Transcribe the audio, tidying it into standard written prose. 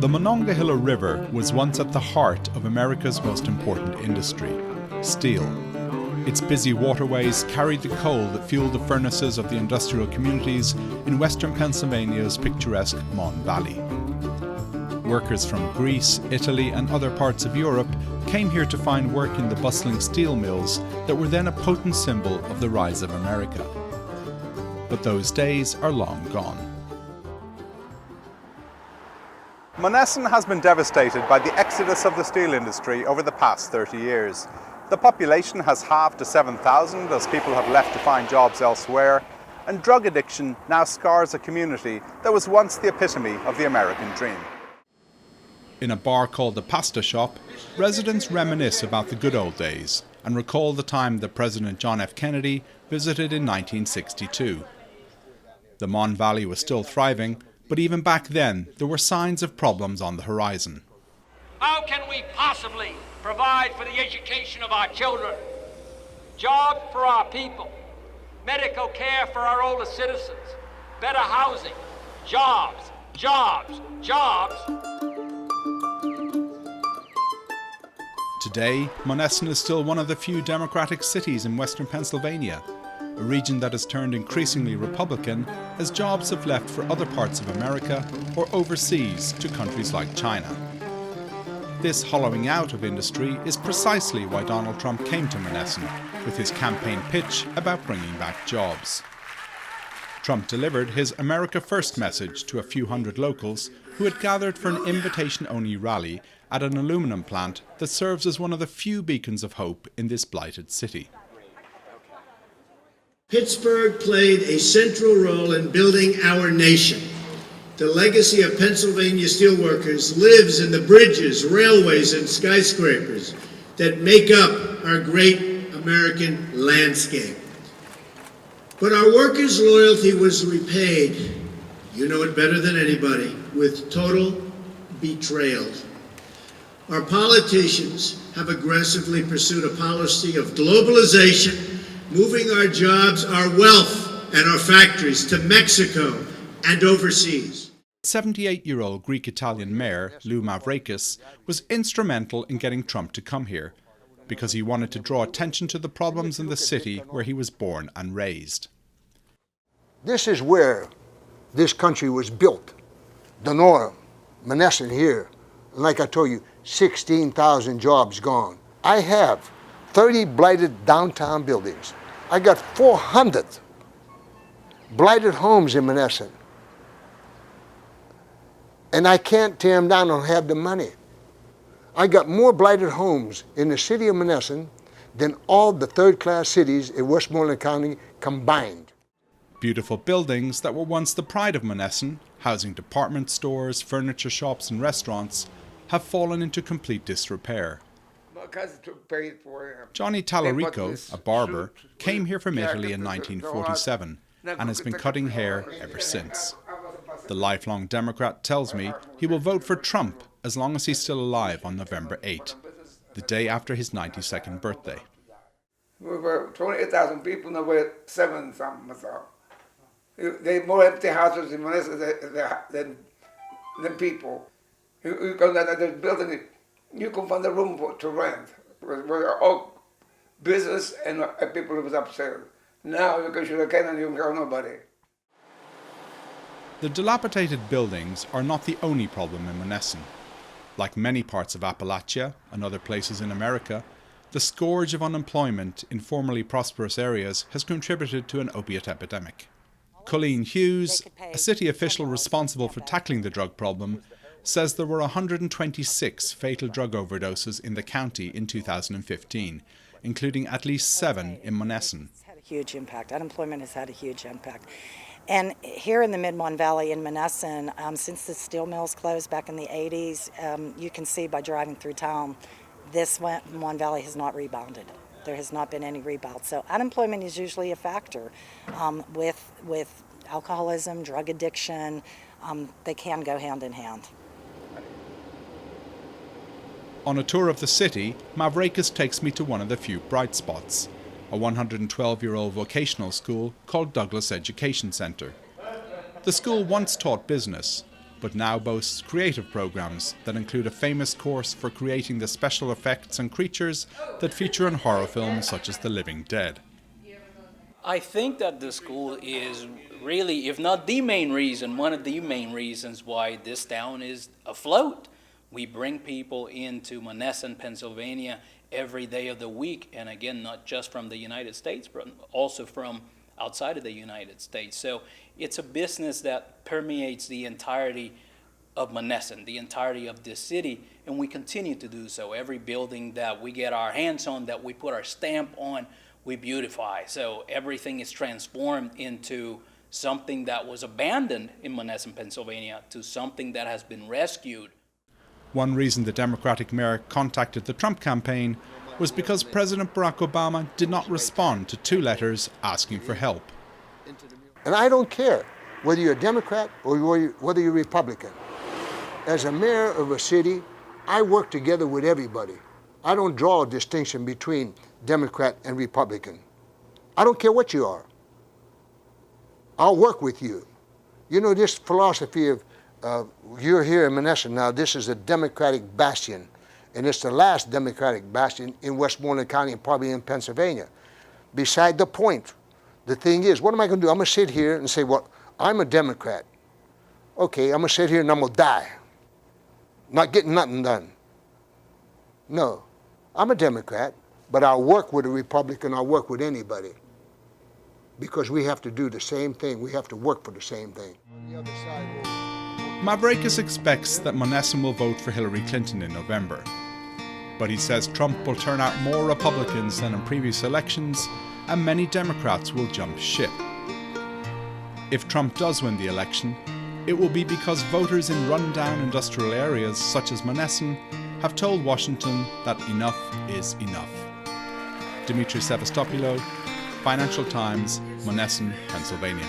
The Monongahela River was once at the heart of America's most important industry, steel. Its busy waterways carried the coal that fueled the furnaces of the industrial communities in western Pennsylvania's picturesque Mon Valley. Workers from Greece, Italy and other parts of Europe came here to find work in the bustling steel mills that were then a potent symbol of the rise of America. But those days are long gone. Monessen has been devastated by the exodus of the steel industry over the past 30 years. The population has halved to 7,000 as people have left to find jobs elsewhere, and drug addiction now scars a community that was once the epitome of the American dream. In a bar called the Pasta Shop, residents reminisce about the good old days and recall the time that President John F. Kennedy visited in 1962. The Mon Valley was still thriving, but even back then there were signs of problems on the horizon. How can we possibly provide for the education of our children, jobs for our people, medical care for our older citizens, better housing, jobs, jobs, jobs? Today, Monessen is still one of the few democratic cities in western Pennsylvania, a region that has turned increasingly Republican as jobs have left for other parts of America or overseas to countries like China. This hollowing out of industry is precisely why Donald Trump came to Monessen with his campaign pitch about bringing back jobs. Trump delivered his America First message to a few hundred locals who had gathered for an invitation-only rally at an aluminum plant that serves as one of the few beacons of hope in this blighted city. Pittsburgh played a central role in building our nation. The legacy of Pennsylvania steelworkers lives in the bridges, railways, and skyscrapers that make up our great American landscape. But our workers' loyalty was repaid, you know it better than anybody, with total betrayal. Our politicians have aggressively pursued a policy of globalization, moving our jobs, our wealth, and our factories to Mexico and overseas. 78-year-old Greek-Italian mayor Lou Mavrakis was instrumental in getting Trump to come here because he wanted to draw attention to the problems in the city where he was born and raised. This is where this country was built. The norm, Monessen here. Like I told you, 16,000 jobs gone. I have 30 blighted downtown buildings. I got 400 blighted homes in Monessen. And I can't tear them down, I don't have the money. I got more blighted homes in the city of Monessen than all the third-class cities in Westmoreland County combined. Beautiful buildings that were once the pride of Monessen, housing department stores, furniture shops and restaurants, have fallen into complete disrepair. Johnny Tallarico, a barber, came here from Italy in 1947 and has been cutting hair ever since. The lifelong Democrat tells me he will vote for Trump as long as he's still alive on November 8, the day after his 92nd birthday. We were 28,000 people, now we're 7-something. There are more empty houses in Monessen than people. You go down to the building, you can find a room to rent. We're all business and people who was upstairs. Now you can shoot a cannon and you can go nobody. The dilapidated buildings are not the only problem in Monessen. Like many parts of Appalachia and other places in America, the scourge of unemployment in formerly prosperous areas has contributed to an opiate epidemic. Colleen Hughes, a city official responsible for tackling the drug problem, says there were 126 fatal drug overdoses in the county in 2015, including at least 7 in Monessen. It's had a huge impact. Unemployment has had a huge impact. And here in the Mid-Mon Valley in Monessen, since the steel mills closed back in the 80s, you can see by driving through town, this Mon Valley has not rebounded. There has not been any rebound. So unemployment is usually a factor with alcoholism, drug addiction. They can go hand in hand. On a tour of the city, Mavrakis takes me to one of the few bright spots, a 112-year-old vocational school called Douglas Education Center. The school once taught business, but now boasts creative programs that include a famous course for creating the special effects and creatures that feature in horror films such as The Living Dead. I think that the school is really, if not the main reason, one of the main reasons why this town is afloat. We bring people into Monessen, Pennsylvania every day of the week, and again, not just from the United States, but also from outside of the United States. So it's a business that permeates the entirety of Monessen, the entirety of this city, and we continue to do so. Every building that we get our hands on, that we put our stamp on, we beautify. So everything is transformed into something that was abandoned in Monessen, Pennsylvania, to something that has been rescued. One reason the Democratic mayor contacted the Trump campaign was because President Barack Obama did not respond to 2 letters asking for help. And I don't care whether you're a Democrat or whether you're Republican. As a mayor of a city, I work together with everybody. I don't draw a distinction between Democrat and Republican. I don't care what you are. I'll work with you. You know, this philosophy of you're here in Monessen now, this is a Democratic bastion, and it's the last Democratic bastion in Westmoreland County and probably in Pennsylvania. Beside the point, the thing is, what am I going to do? I'm going to sit here and say, well, I'm a Democrat. Okay, I'm going to sit here and I'm going to die. Not getting nothing done. No, I'm a Democrat, but I'll work with a Republican, I'll work with anybody. Because we have to do the same thing, we have to work for the same thing. On the other side, Mavrakis expects that Monessen will vote for Hillary Clinton in November. But he says Trump will turn out more Republicans than in previous elections, and many Democrats will jump ship. If Trump does win the election, it will be because voters in run-down industrial areas such as Monessen have told Washington that enough is enough. Demetri Sevastopulo, Financial Times, Monessen, Pennsylvania.